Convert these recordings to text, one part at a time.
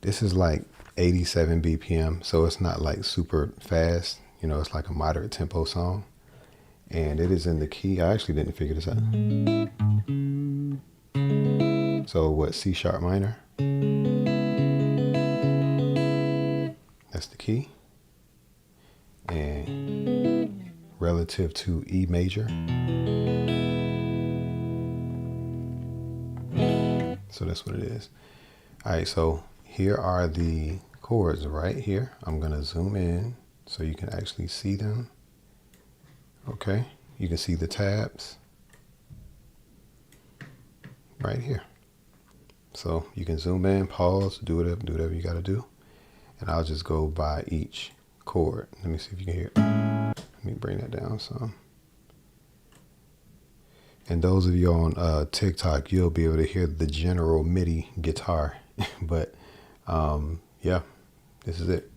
This is like 87 BPM, so it's not like super fast. You know, it's like a moderate tempo song. And it is in the key. I actually didn't figure this out. So what, C sharp minor? That's the key. And relative to E major. So that's what it is. All right, so here are the chords right here. I'm gonna zoom in so you can actually see them. Okay, you can see the tabs right here. So you can zoom in, pause, do whatever you gotta do. And I'll just go by each chord. Let me see if you can hear it. Let me bring that down some. And those of you on TikTok, you'll be able to hear the general MIDI guitar. But yeah, this is it.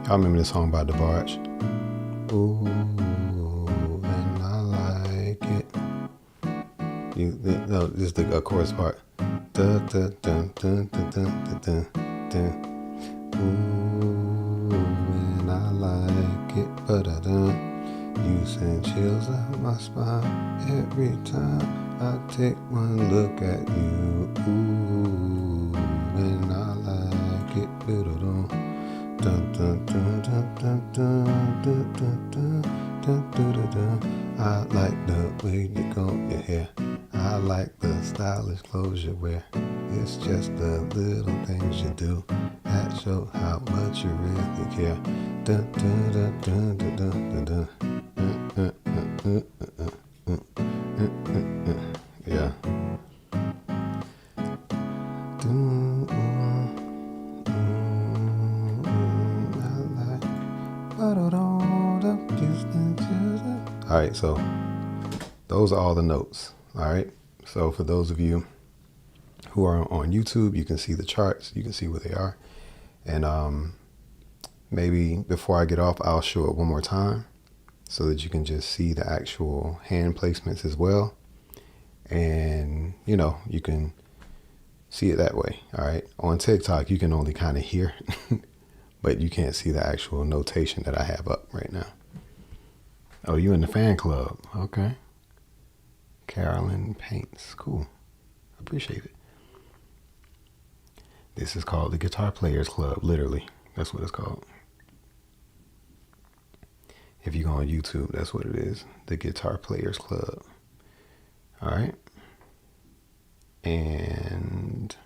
Y'all remember this song by DeBarge? Ooh, and I like it. No, this is the chorus part. Dun, dun, dun, dun, dun, dun, dun, dun. Ooh, and I like it. Ba-da-dun. You send chills up my spine every time I take one look at you. Ooh, and I like it. Ba-da-dun. Dun, dun, dun, dun, dun, dun, dun, dun, dun, dun, dun, dun. I like the way you comb your hair. I like the stylish clothes you wear. It's just the little things you do that show how much you really care. Dun, dun, dun, dun, dun, dun, dun, dun. Yeah. All right, so those are all the notes. All right, so for those of you who are on YouTube, you can see the charts, you can see where they are. And maybe before I get off, I'll show it one more time so that you can just see the actual hand placements as well. And, you know, you can see it that way. All right, on TikTok, you can only kind of hear, but you can't see the actual notation that I have up right now. Oh, you in the fan club. Okay. Carolyn Paints. Cool. Appreciate it. This is called the Guitar Players Club. Literally. That's what it's called. If you go on YouTube, that's what it is. The Guitar Players Club. All right. And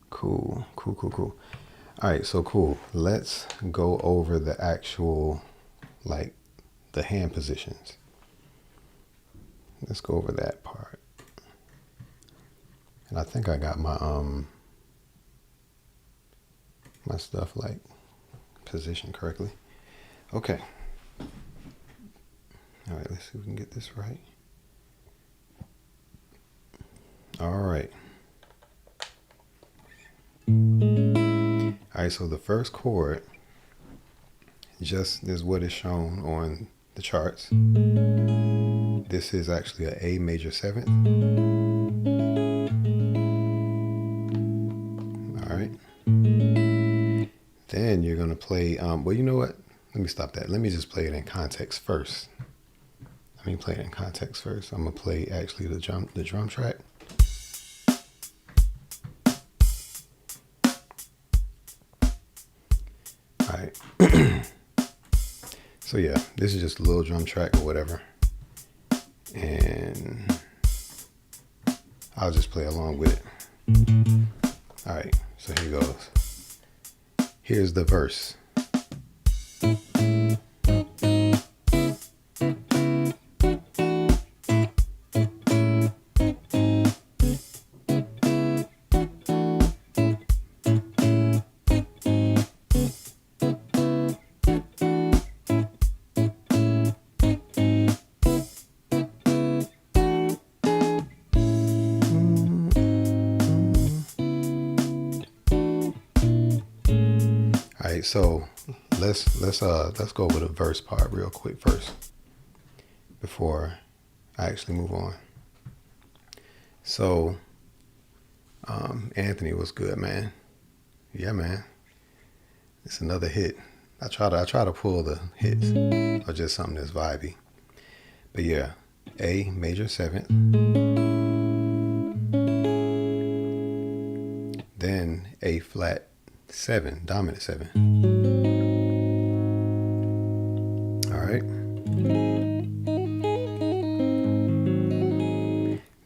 cool. All right. So cool. Let's go over the actual, like, the hand positions. Let's go over that part. And I think I got my my stuff like positioned correctly. Okay. All right, let's see if we can get this right. All right. All right, so the first chord just is what is shown on the charts. This is actually an A major 7th. All right. Then you're going to play, well, you know what? Let me stop that. Let me just play it in context first. I'm going to play actually the drum track. All right. So yeah, this is just a little drum track or whatever. And I'll just play along with it. All right, so here goes. Here's the verse. So let's go over the verse part real quick first. before I actually move on. So, Anthony was good, man. Yeah, man. It's another hit. I try to pull the hits or just something that's vibey. But yeah, A major 7th, then A flat 7, dominant 7. All right.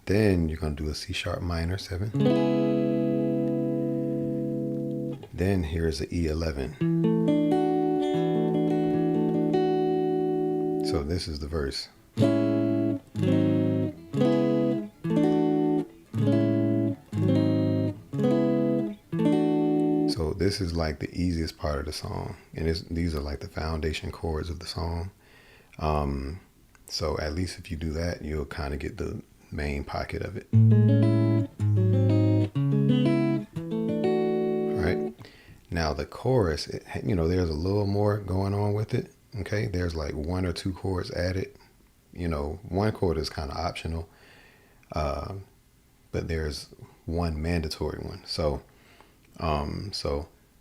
Then you're going to do a C sharp minor 7. Then here's the E11. So this is the verse. So this is like the easiest part of the song. And these are like the foundation chords of the song. So at least if you do that, you'll kind of get the main pocket of it. All right. Now the chorus, there's a little more going on with it. Okay. There's like 1 or 2 chords added. One chord is kind of optional. But there's one mandatory one. So,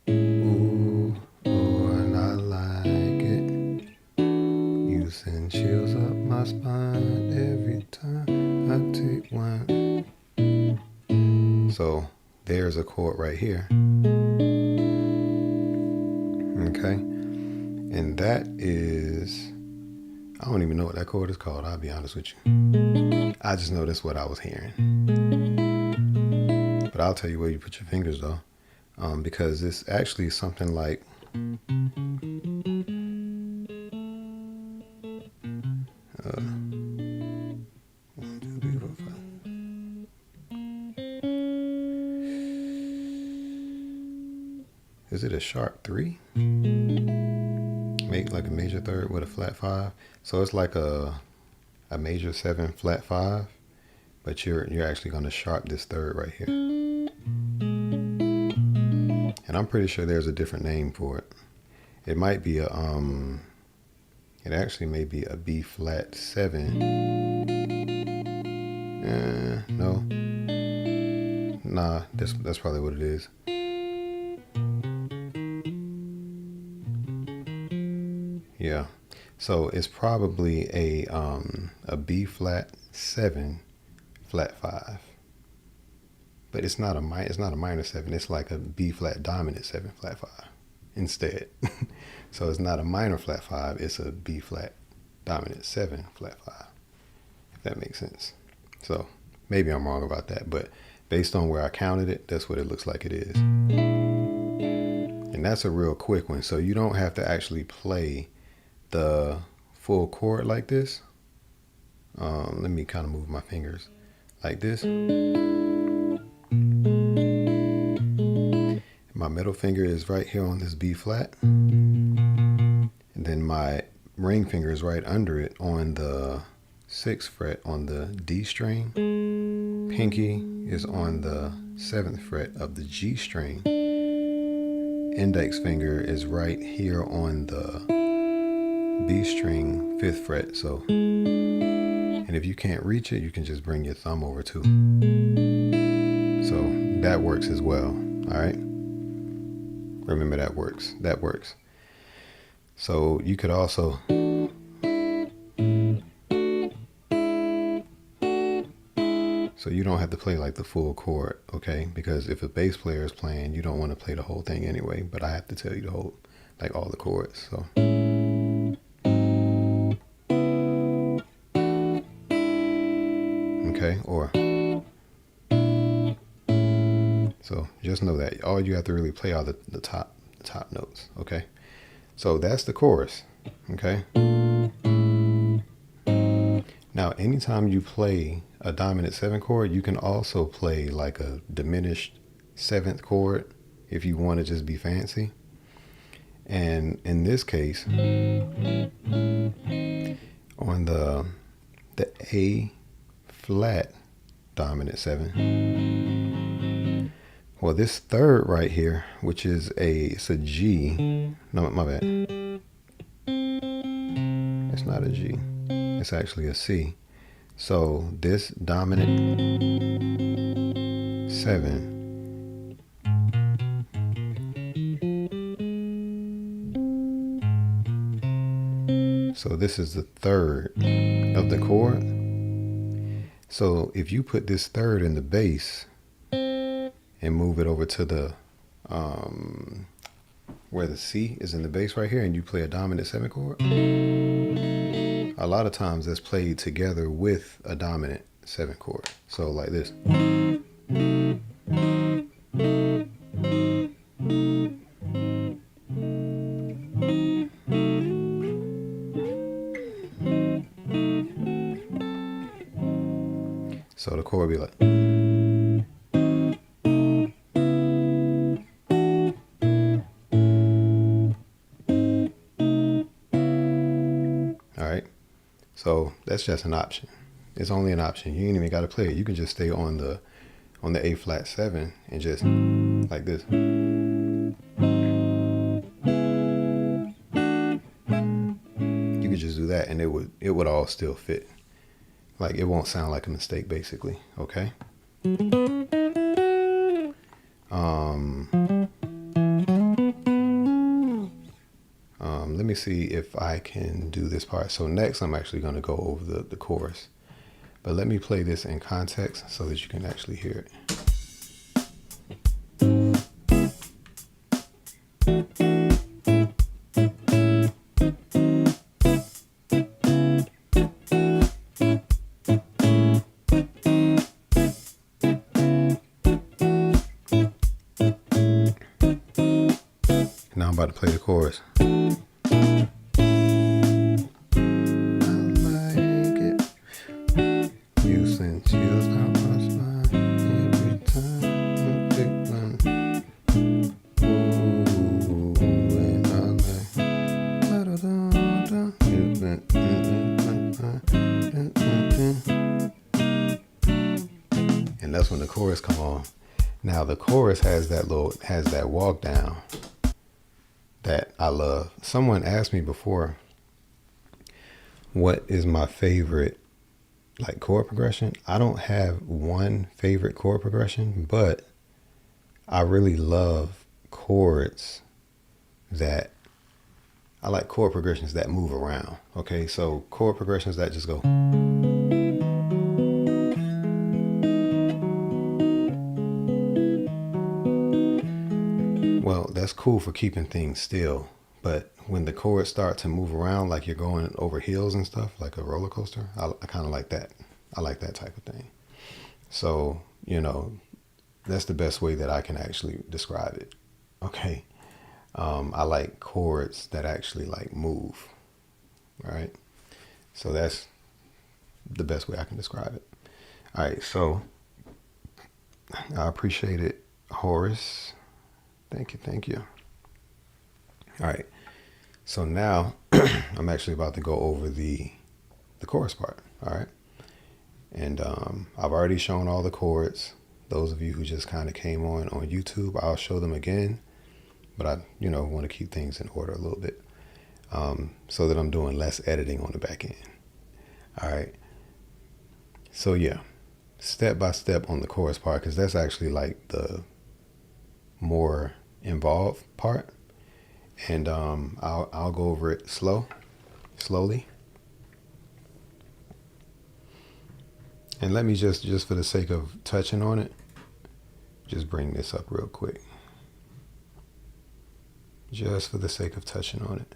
ooh, and I like it. You send chills up my spine every time I take one. So there's a chord right here. Okay. And that is, I don't even know what that chord is called. I'll be honest with you. I just know that's what I was hearing. But I'll tell you where you put your fingers though. Because it's actually something like, is it a sharp 3? Make like a major 3rd with a flat 5. So it's like a major 7 flat 5, but you're actually going to sharp this 3rd right here. And I'm pretty sure there's a different name for it. It might be it actually may be a B flat 7. No. Nah, that's probably what it is. Yeah. So it's probably a B flat 7 flat 5. But it's not a minor 7. It's like a B flat dominant 7 flat 5 instead. So it's not a minor flat 5. It's a B flat dominant 7 flat 5. If that makes sense. So maybe I'm wrong about that, but based on where I counted it, that's what it looks like it is. And that's a real quick one. So you don't have to actually play the full chord like this. Let me kind of move my fingers like this. My middle finger is right here on this B flat. And then my ring finger is right under it on the 6th fret on the D string. Pinky is on the 7th fret of the G string. Index finger is right here on the B string 5th fret. So, and if you can't reach it, you can just bring your thumb over too. So that works as well. All right. Remember that works. That works. So you could also so you don't have to play like the full chord, okay? Because if a bass player is playing, you don't want to play the whole thing anyway. But I have to tell you the whole, like all the chords. So. Okay, or so just know that all you have to really play are the top notes. Okay, so that's the chorus. Okay. Now, anytime you play a dominant 7 chord, you can also play like a diminished 7th chord if you want to just be fancy. And in this case, on the A flat dominant 7. Well, this 3rd right here, which is it's a G. No, my bad. It's not a G. It's actually a C. So this dominant 7, so this is the third of the chord. So if you put this third in the bass and move it over to the where the C is in the bass right here, and you play a dominant 7 chord, a lot of times that's played together with a dominant 7 chord. So like this. So the chord be like. All right. So that's just an option. It's only an option. You ain't even got to play it. You can just stay on the A flat 7 and just like this. You could just do that and it would all still fit. Like it won't sound like a mistake basically, okay? Let me see if I can do this part. So next I'm actually going to go over the chorus. But let me play this in context so that you can actually hear it. Now I'm about to play the chorus. And that's when the chorus come on. Now the chorus has that walk down that I love. Someone asked me before, what is my favorite like chord progression? I don't have one favorite chord progression, but I really love chords that I like chord progressions that move around. Okay, so chord progressions that just go. Well, that's cool for keeping things still, but when the chords start to move around like you're going over hills and stuff, like a roller coaster, I kind of like that. I like that type of thing. So, you know, that's the best way that I can actually describe it. Okay. I like chords that actually like move. All right. So that's the best way I can describe it. All right. So I appreciate it, Horace. Thank you. Thank you. All right. So now I'm actually about to go over the chorus part. All right. And I've already shown all the chords. Those of you who just kind of came on YouTube, I'll show them again. But I, want to keep things in order a little bit so that I'm doing less editing on the back end. All right. So yeah, step by step on the chorus part, because that's actually like the more involved part. And I'll go over it slowly. And let me just for the sake of touching on it, just bring this up real quick. Just for the sake of touching on it.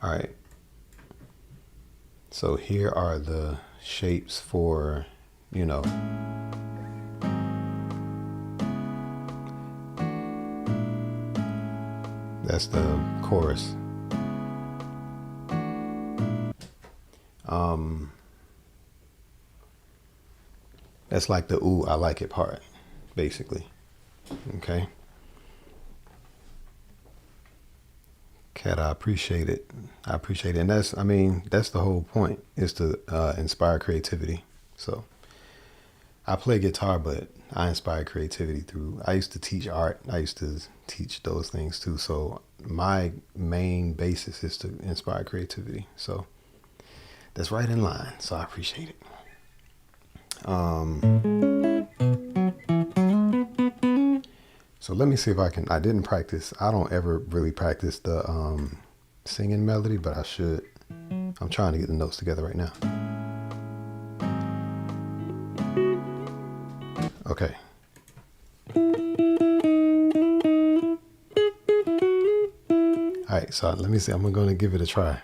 All right. So here are the shapes for, that's the chorus. That's like the ooh, I like it part, basically. Okay. Kat, I appreciate it. I appreciate it. And that's the whole point, is to inspire creativity. So I play guitar, but I inspire creativity I used to teach art. I used to teach those things too. So my main basis is to inspire creativity. So that's right in line. So I appreciate it. So let me see if I can. I didn't practice. I don't ever really practice the singing melody, but I should. I'm trying to get the notes together right now. Okay. All right, so let me see. I'm going to give it a try.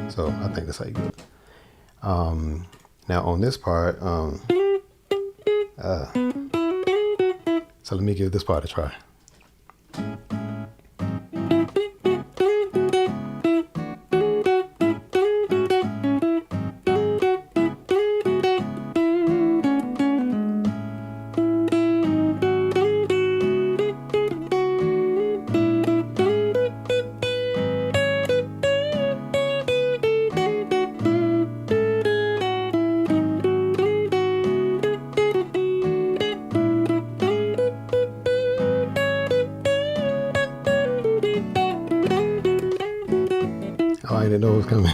So I think that's how you do it. Now on this part, so let me give this part a try. Oh, I didn't know it was coming.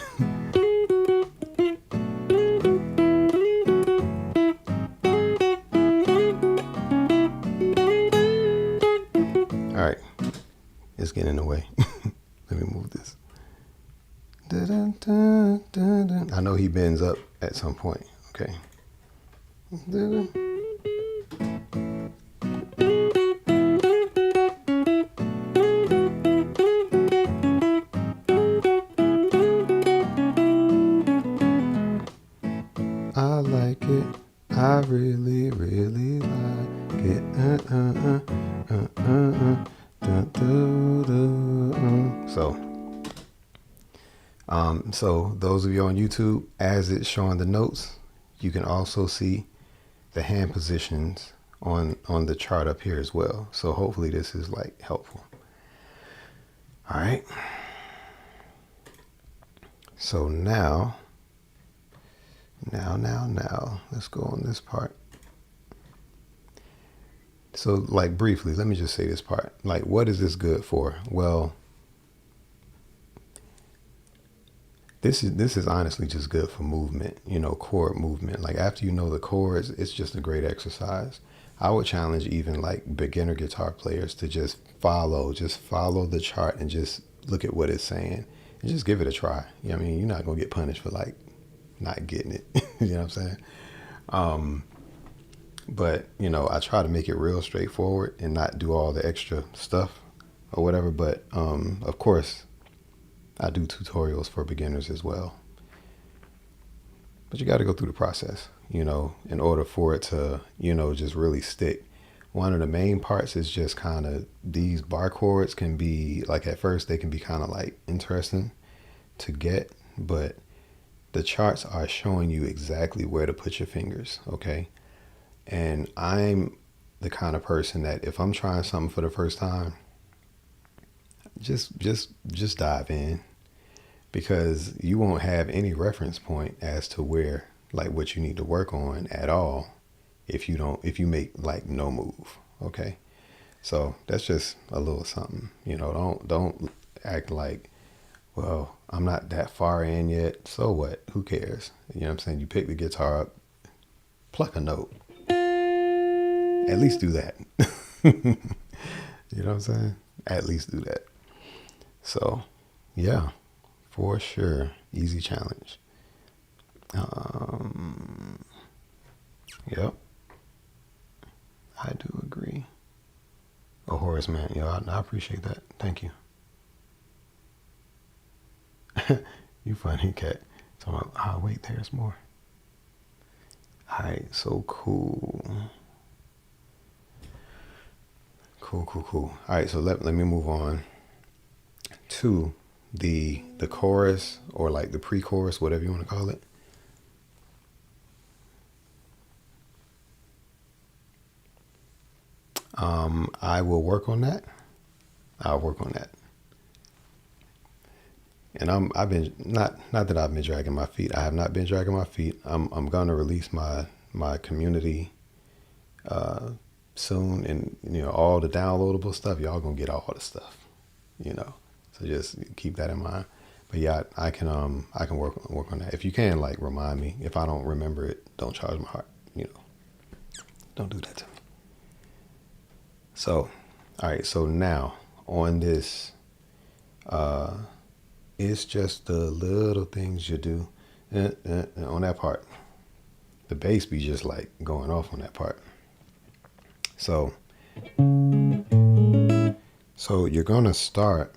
All right, it's getting in the way. Let me move this. I know he bends up at some point. Okay. I like it. I really, really like it. So those of you on YouTube, as it's showing the notes, you can also see the hand positions on the chart up here as well. So hopefully this is like helpful. All right. So now, let's go on this part. So like briefly, let me just say this part. Like, what is this good for? Well, this is honestly just good for movement, you know, chord movement. Like after you know the chords, it's just a great exercise. I would challenge even like beginner guitar players to just follow the chart and just look at what it's saying and just give it a try. You know what I mean? You're not going to get punished for like not getting it. You know what I'm saying? But, you know, I try to make it real straightforward and not do all the extra stuff or whatever. But, of course, I do tutorials for beginners as well. But you got to go through the process, you know, in order for it to, you know, just really stick. One of the main parts is just kind of these bar chords can be like at first they can be kind of like interesting to get, but the charts are showing you exactly where to put your fingers. Okay. And I'm the kind of person that if I'm trying something for the first time, just dive in, because you won't have any reference point as to where, like what you need to work on at all if you make like no move. Okay. So that's just a little something, you know, don't act like, well, I'm not that far in yet. So what? Who cares? You know what I'm saying? You pick the guitar up, pluck a note. At least do that. You know what I'm saying? At least do that. So, yeah, for sure. Easy challenge. Yep. I do agree. Oh, Horace, man. Yo, I appreciate that. Thank you. You funny, cat. Talking about, wait, there's more. All right, so cool. Cool. All right, so let me move on to the chorus, or like the pre-chorus, whatever you want to call it. I will work on that. I'll work on that. And I've been not that I've been dragging my feet. I have not been dragging my feet. I'm gonna release my community soon, and all the downloadable stuff, y'all gonna get all the stuff, So just keep that in mind. But yeah, I can work on that. If you can, like, remind me. If I don't remember it, don't charge my heart. Don't do that to me. So, all right. So now on this, it's just the little things you do on that part. The bass be just like going off on that part. So you're gonna start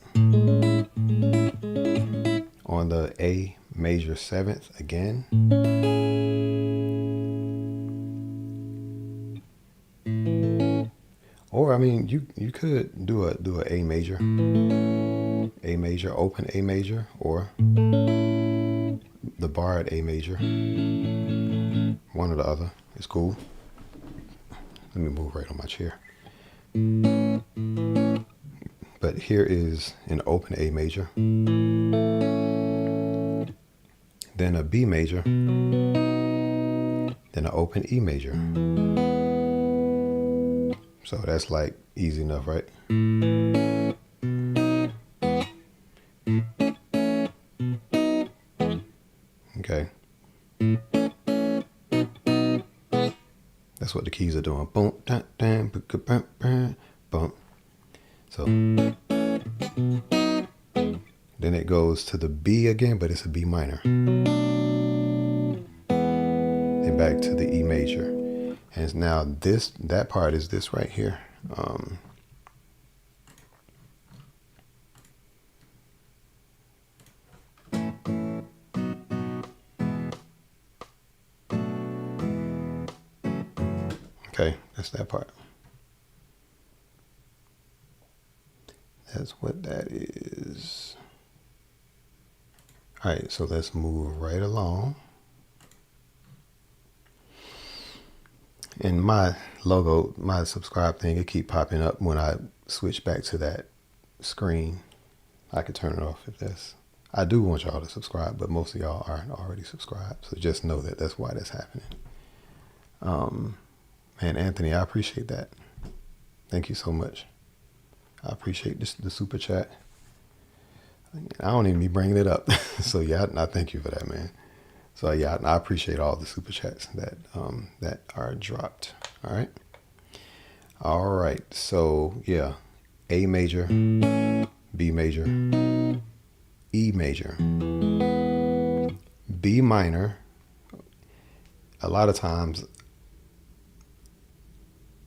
on the A major 7th again. Or I mean, you could do a A major, open A major, or the barred A major. One or the other is cool. Let me move right on my chair. But here is an open A major, then a B major, then an open E major. So that's like easy enough, right? Okay. That's what the keys are doing. Boom, dun, dun, boom, boom. So then it goes to the B again, but it's a B minor. Then back to the E major. And now that part is this right here. Okay, that's that part. That's what that is. All right, so let's move right along. And my logo, my subscribe thing, it keep popping up when I switch back to that screen. I could turn it off if that's. I do want y'all to subscribe, but most of y'all aren't already subscribed. So just know that that's why that's happening. Man, Anthony, I appreciate that. Thank you so much. I appreciate the super chat. I don't even be bringing it up. So yeah, I thank you for that, man. So yeah, I appreciate all the super chats that are dropped. All right. So yeah, A major, B major, E major, B minor. A lot of times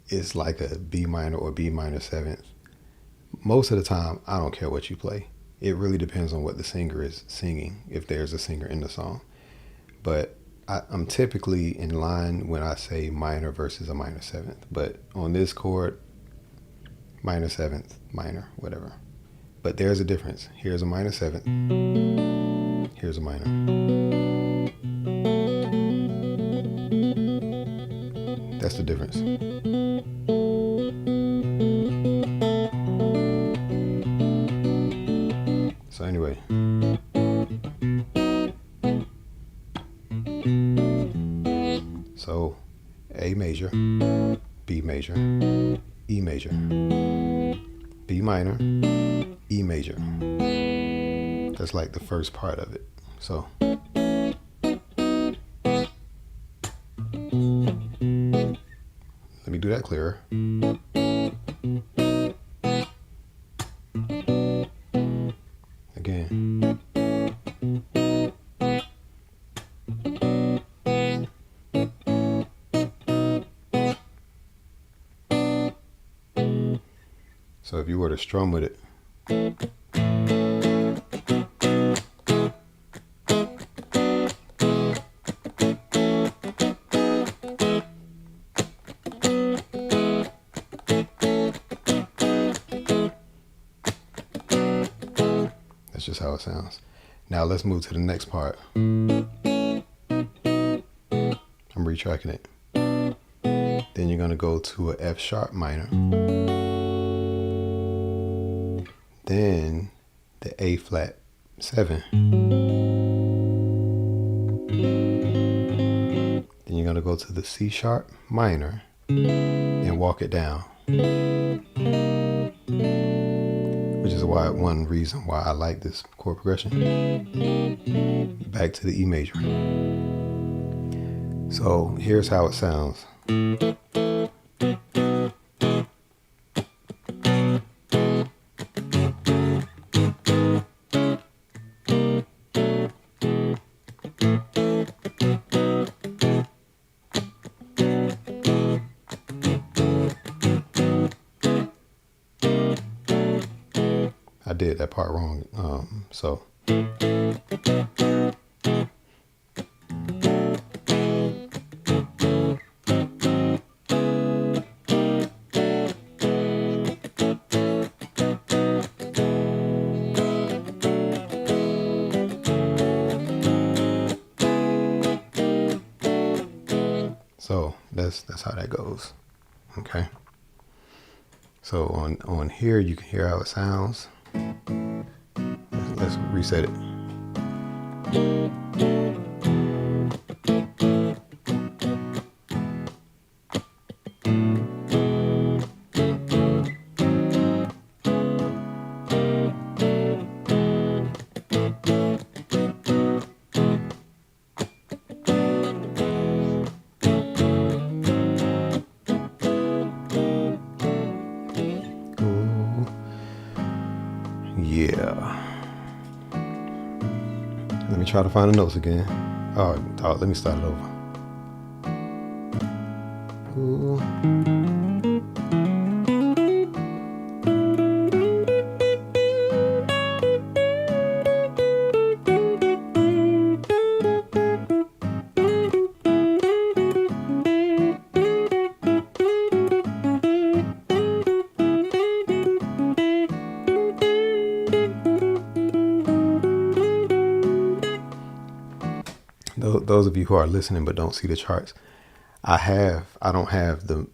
it's like a B minor or B minor 7th. Most of the time, I don't care what you play. It really depends on what the singer is singing, if there's a singer in the song. But I'm typically in line when I say minor versus a minor 7th. But on this chord, minor 7th, minor, whatever. But there's a difference. Here's a minor 7th. Here's a minor. That's the difference. So anyway. So A major, B major, E major, B minor, E major. That's like the first part of it. So let me do that clearer. Again. So if you were to strum with it, that's just how it sounds. Now let's move to the next part. I'm retracking it. Then you're going to go to a F sharp minor. Then the A flat 7. Then you're going to go to the C sharp minor. And walk it down, which is one reason why I like this chord progression. Back to the E major. So here's how it sounds. I did that part wrong, so. So that's how that goes, okay? So on here, you can hear how it sounds. Let's reset it. Yeah. Let me try to find the notes again. Oh, let me start it over. Ooh. Those of you who are listening but don't see the charts, I don't have the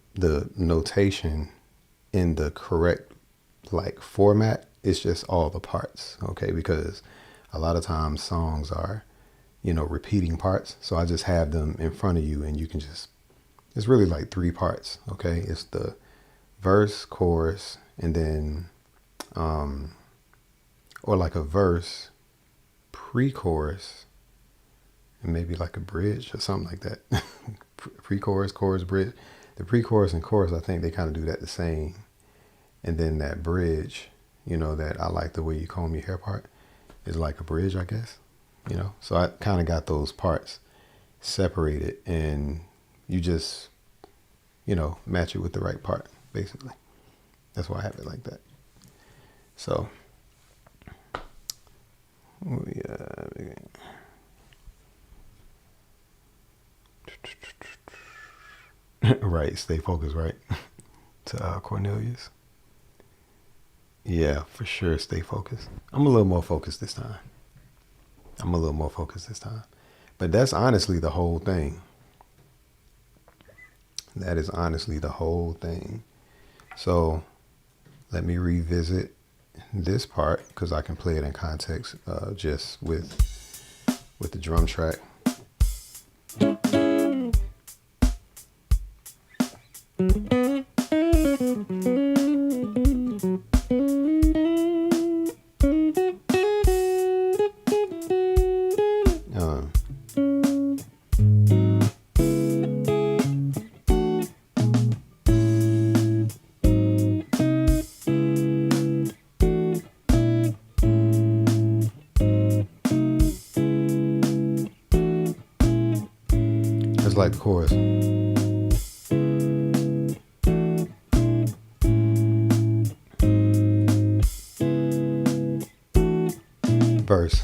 notation in the correct format. It's just all the parts, okay? Because a lot of times songs are, repeating parts. So I just have them in front of you, and you can it's really like 3 parts, okay? It's the verse, chorus, and then, or like a verse, pre-chorus, and maybe like a bridge or something like that. Pre-chorus, chorus, bridge. The pre-chorus and chorus, I think they kind of do that the same. And then that bridge, that I like the way you comb your hair part is like a bridge, I guess. So I kind of got those parts separated, and you just, match it with the right part, basically. That's why I have it like that. So, right, stay focused, right? To Cornelius. Yeah, for sure, stay focused. I'm a little more focused this time. But that's honestly the whole thing. That is honestly the whole thing. So let me revisit this part, because I can play it in context just with the drum track. It's like the chorus. Verse.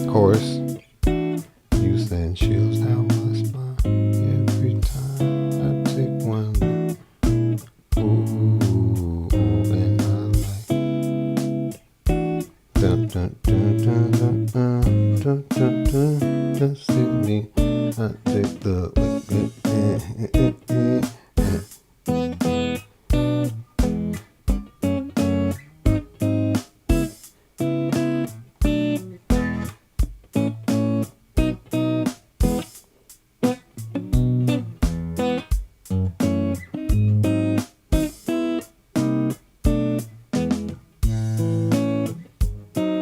Chorus. You send chills down my spine every time I take one. Ooh, and I like. Just see me. I take the.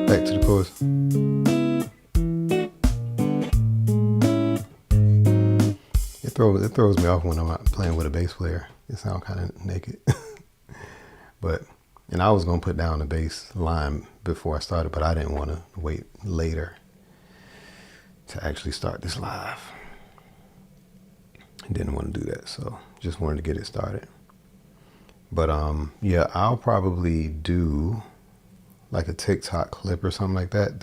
Back to the chorus. It throws me off when I'm playing with a bass player. It sounds kind of naked. And I was going to put down the bass line before I started, but I didn't want to wait later to actually start this live. I didn't want to do that, so just wanted to get it started. But yeah, I'll probably do like a TikTok clip or something like that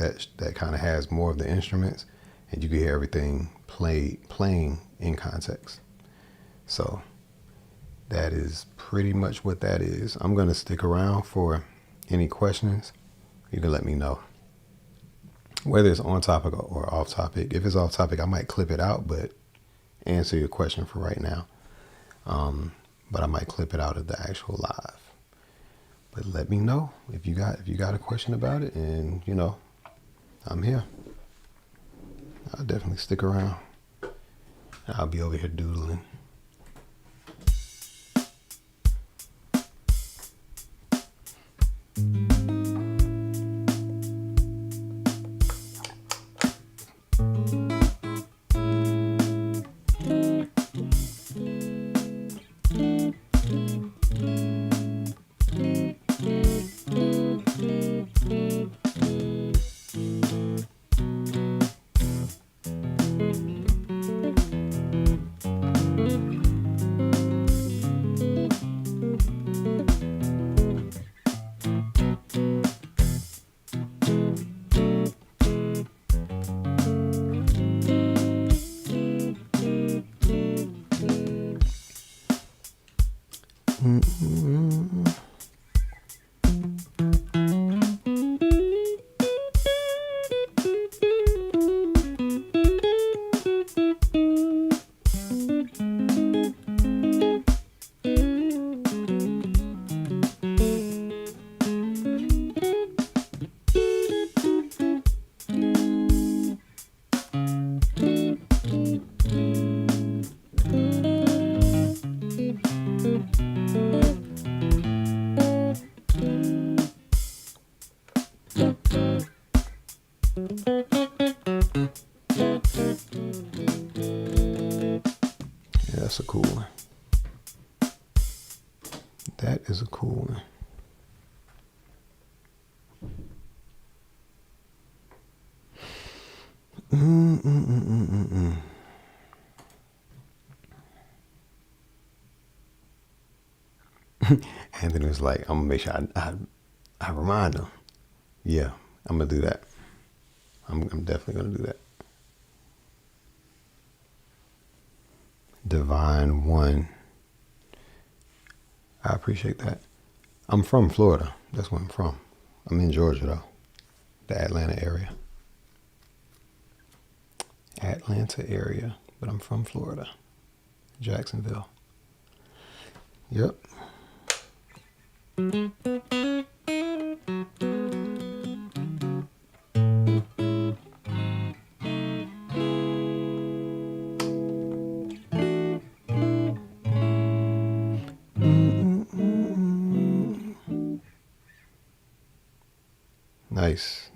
kind of has more of the instruments, and you can hear everything playing in context. So that is pretty much what that is. I'm going to stick around for any questions. You can let me know, whether it's on topic or off topic. If it's off topic, I might clip it out, but answer your question for right now. But I might clip it out of the actual live. But let me know if you got a question about it, and I'm here. I'll definitely stick around. I'll be over here doodling. That's a cool one. That is a cool one. Anthony was like, I'm gonna make sure I remind him. Yeah, I'm gonna do that. I'm definitely gonna do that. Divine One. I appreciate that. I'm from Florida. That's where I'm from. I'm in Georgia though. The Atlanta area. But I'm from Florida. Jacksonville. Yep.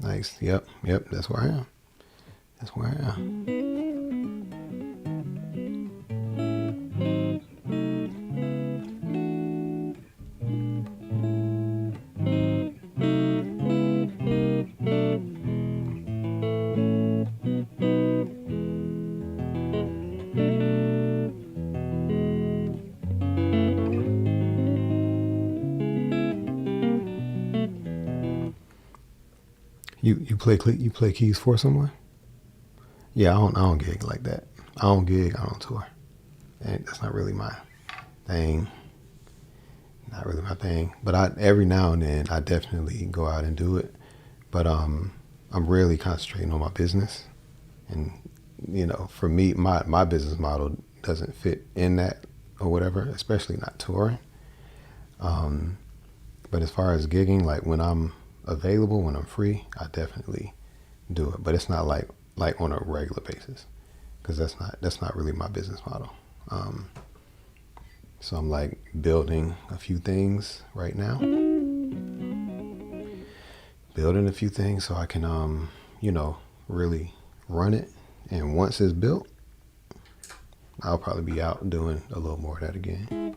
Nice. Yep. That's where I am. You play keys for someone? Yeah, I don't gig like that. I don't tour. And that's not really my thing. But every now and then I definitely go out and do it. But I'm really concentrating on my business, and for me, my business model doesn't fit in that or whatever, especially not touring. But as far as gigging, like when I'm available, when I'm free, I definitely do it. But it's not like on a regular basis, because that's not really my business model. So I'm like building a few things right now, so I can really run it. And once it's built, I'll probably be out doing a little more of that again.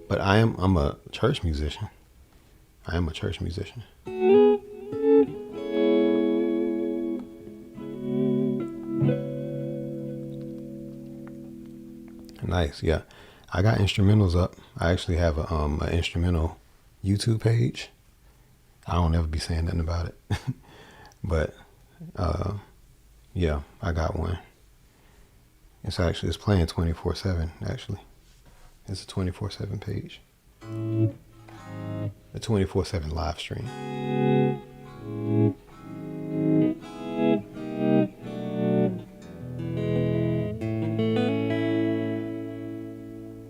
But I'm a church musician. I am a church musician. Nice, yeah. I got instrumentals up. I actually have an instrumental YouTube page. I don't ever be saying nothing about it. But yeah, I got one. It's playing 24/7 actually. It's a 24/7 page. A 24/7 live stream.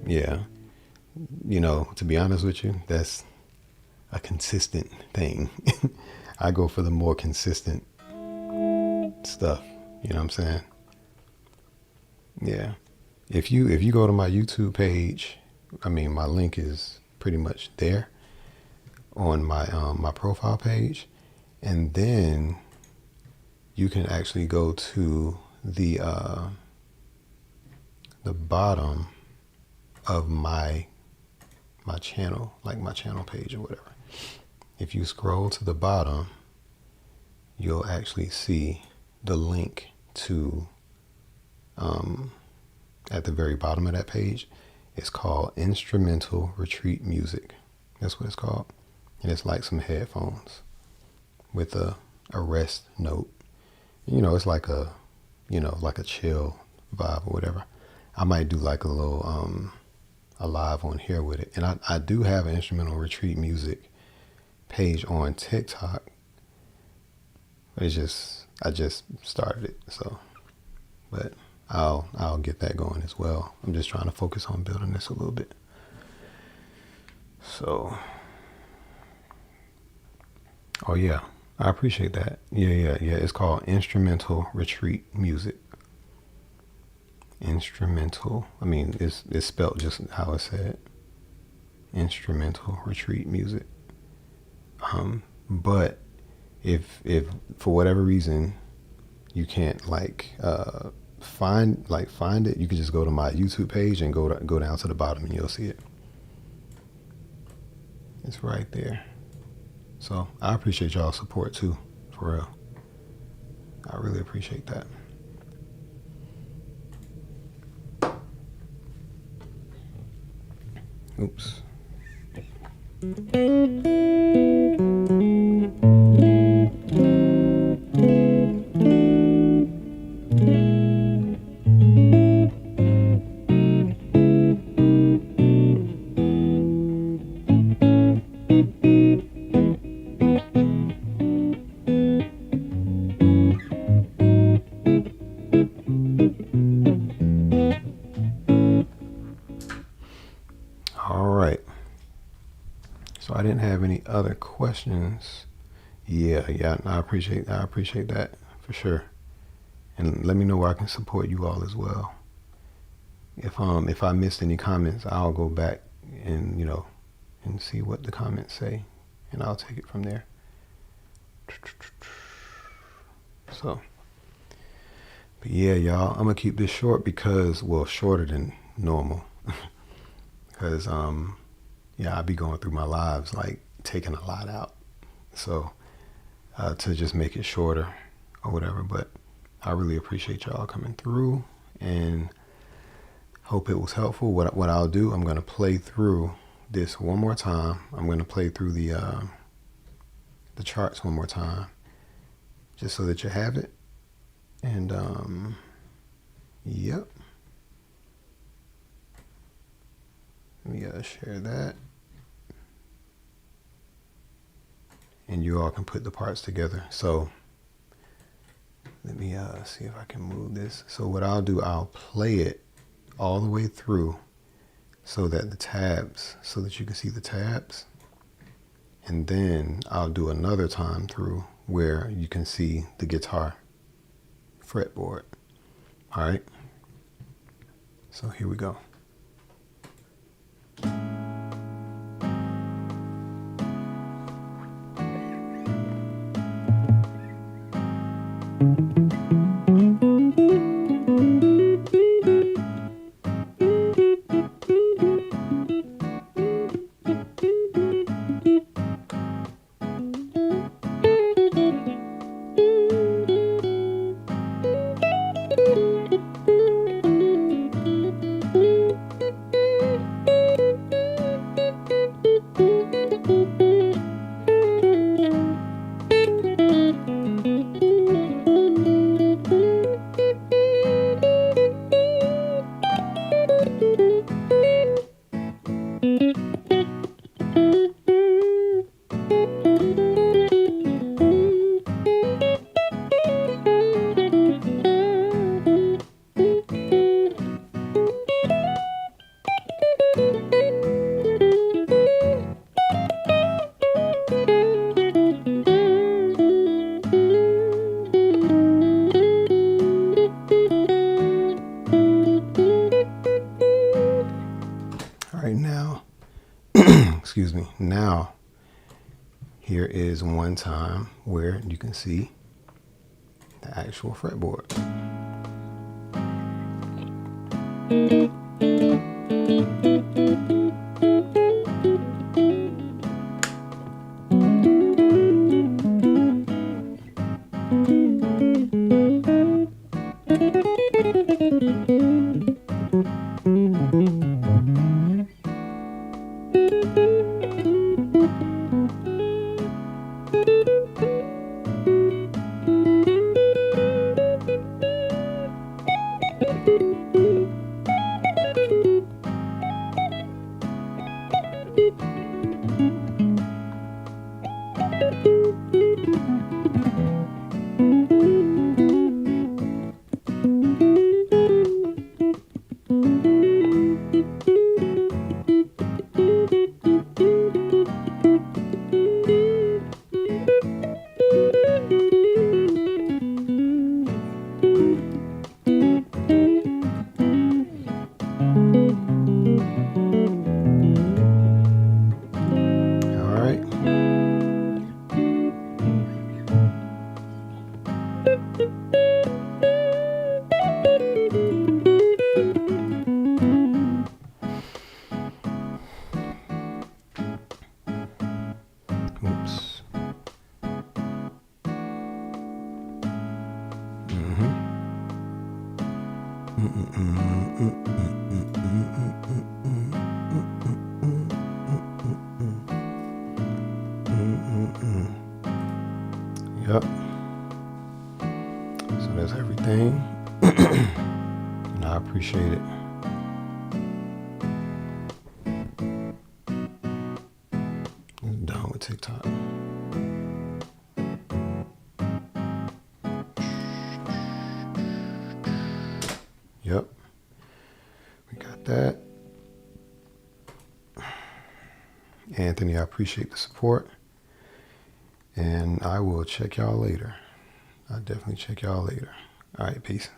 Yeah. To be honest with you, that's a consistent thing. I go for the more consistent stuff. You know what I'm saying? Yeah. If you go to my YouTube page, my link is pretty much there on my my profile page, and then you can actually go to the bottom of my channel, like my channel page or whatever. If you scroll to the bottom, you'll actually see the link to at the very bottom of that page. It's called Instrumental Retreat Music. That's what it's called. And it's like some headphones with a rest note. It's like a chill vibe or whatever. I might do like a little a live on here with it. And I do have an instrumental retreat music page on TikTok. I just started it, so, but I'll get that going as well. I'm just trying to focus on building this a little bit. So, oh yeah, I appreciate that. Yeah. It's called Instrumental Retreat Music. Instrumental. It's spelled just how it said. Instrumental Retreat Music. But if for whatever reason you can't find it, you can just go to my YouTube page and go down to the bottom and you'll see it. It's right there. So I appreciate y'all's support too, for real. I really appreciate that. Oops. All right. So I didn't have any other questions. Yeah. I appreciate that for sure. And let me know where I can support you all as well. If I missed any comments, I'll go back and and see what the comments say, and I'll take it from there. So, but yeah, y'all, I'm gonna keep this short because, well, shorter than normal, because I be going through my lives like taking a lot out, so to just make it shorter or whatever. But I really appreciate y'all coming through and hope it was helpful. What I'll do, I'm gonna play through this one more time. I'm gonna play through the charts one more time, just so that you have it. And yep. Let me share that. and you all can put the parts together. So let me see if I can move this. So what I'll do, I'll play it all the way through so that the tabs, so that you can see the tabs. And then I'll do another time through where you can see the guitar fretboard. All right. So here we go. Now, excuse me, now here is one time where you can see the actual fretboard. Oops. Yep. So that's everything. And I appreciate it. I'm done with TikTok. Yep. We got that. Anthony, I appreciate the support. And I will check y'all later. I'll definitely check y'all later. All right, peace.